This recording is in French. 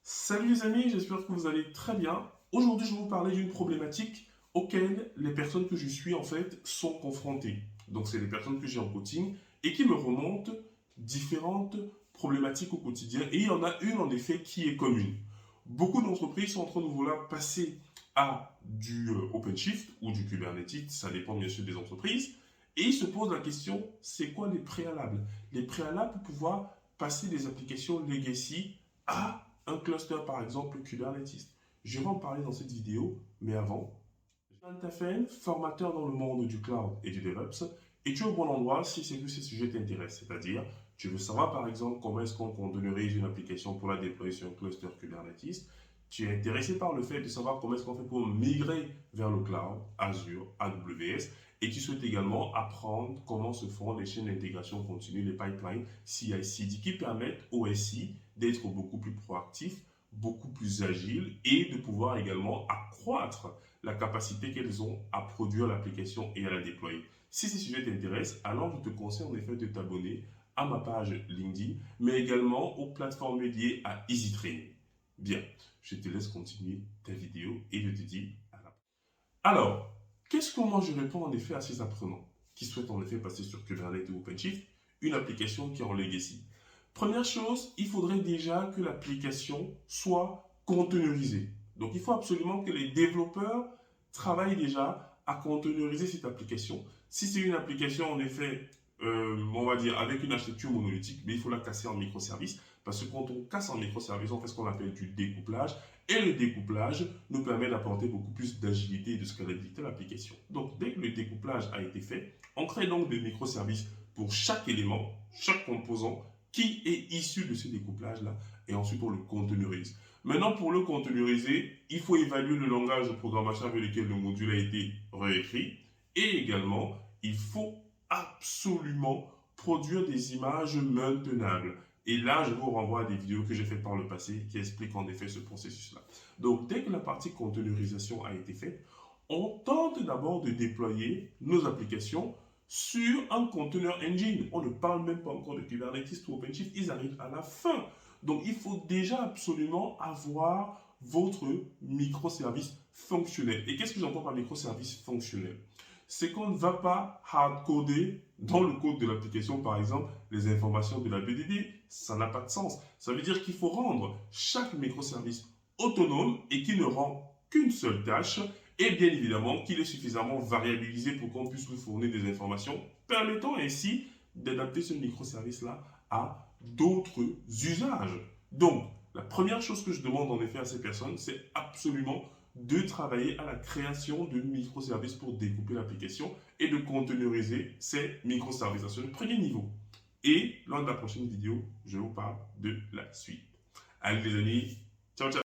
Salut les amis, j'espère que vous allez très bien. Aujourd'hui, je vais vous parler d'une problématique auquel les personnes que je suis en fait sont confrontées. Donc, c'est les personnes que j'ai en coaching et qui me remontent différentes problématiques au quotidien. Et il y en a une en effet qui est commune. Beaucoup d'entreprises sont en train de vouloir passer à du OpenShift ou du Kubernetes, ça dépend bien sûr des entreprises. Et ils se posent la question, c'est quoi les préalables? Les préalables pour pouvoir passer des applications legacy à un cluster, par exemple, Kubernetes. Je vais en parler dans cette vidéo, mais avant, Jean Taffen, formateur dans le monde du cloud et du DevOps, et tu es au bon endroit si c'est que ces sujets t'intéressent. C'est-à-dire, tu veux savoir par exemple comment est-ce qu'on containerise une application pour la déployer sur un cluster Kubernetes. Tu es intéressé par le fait de savoir comment est-ce qu'on fait pour migrer vers le cloud, Azure, AWS, et tu souhaites également apprendre comment se font les chaînes d'intégration continue, les pipelines CI/CD qui permettent au SI d'être beaucoup plus proactif, beaucoup plus agile et de pouvoir également accroître la capacité qu'elles ont à produire l'application et à la déployer. Si ces sujets t'intéressent, alors je te conseille en effet de t'abonner à ma page LinkedIn, mais également aux plateformes liées à EasyTraining. Bien, je te laisse continuer ta vidéo et je te dis à la prochaine. Alors, qu'est-ce que moi je réponds en effet à ces apprenants qui souhaitent en effet passer sur Kubernetes ou OpenShift, une application qui est en legacy? Première chose, il faudrait déjà que l'application soit containerisée. Donc, il faut absolument que les développeurs travaillent déjà à containeriser cette application. Si c'est une application, en effet, on va dire avec une architecture monolithique, mais il faut la casser en microservices. Parce que quand on casse en microservices, on fait ce qu'on appelle du découplage. Et le découplage nous permet d'apporter beaucoup plus d'agilité et de scalabilité à l'application. Donc, dès que le découplage a été fait, on crée donc des microservices pour chaque élément, chaque composant qui est issu de ce découplage-là, et ensuite on le containerise. Maintenant, pour le containeriser, il faut évaluer le langage de programmation avec lequel le module a été réécrit, et également, il faut absolument produire des images maintenables. Et là, je vous renvoie à des vidéos que j'ai faites par le passé qui expliquent en effet ce processus-là. Donc, dès que la partie containerisation a été faite, on tente d'abord de déployer nos applications sur un container engine. On ne parle même pas encore de Kubernetes ou OpenShift, ils arrivent à la fin. Donc, il faut déjà absolument avoir votre microservice fonctionnel. Et qu'est-ce que j'entends par microservice fonctionnel? C'est qu'on ne va pas hardcoder dans le code de l'application, par exemple, les informations de la BDD. Ça n'a pas de sens. Ça veut dire qu'il faut rendre chaque microservice autonome et qui ne rend qu'une seule tâche et bien évidemment qu'il est suffisamment variabilisé pour qu'on puisse nous fournir des informations permettant ainsi d'adapter ce microservice-là à d'autres usages. Donc, la première chose que je demande en effet à ces personnes, c'est absolument de travailler à la création de microservices pour découper l'application et de containeriser ces microservices à ce premier niveau. Et lors de la prochaine vidéo, je vous parle de la suite. Allez les amis, ciao ciao.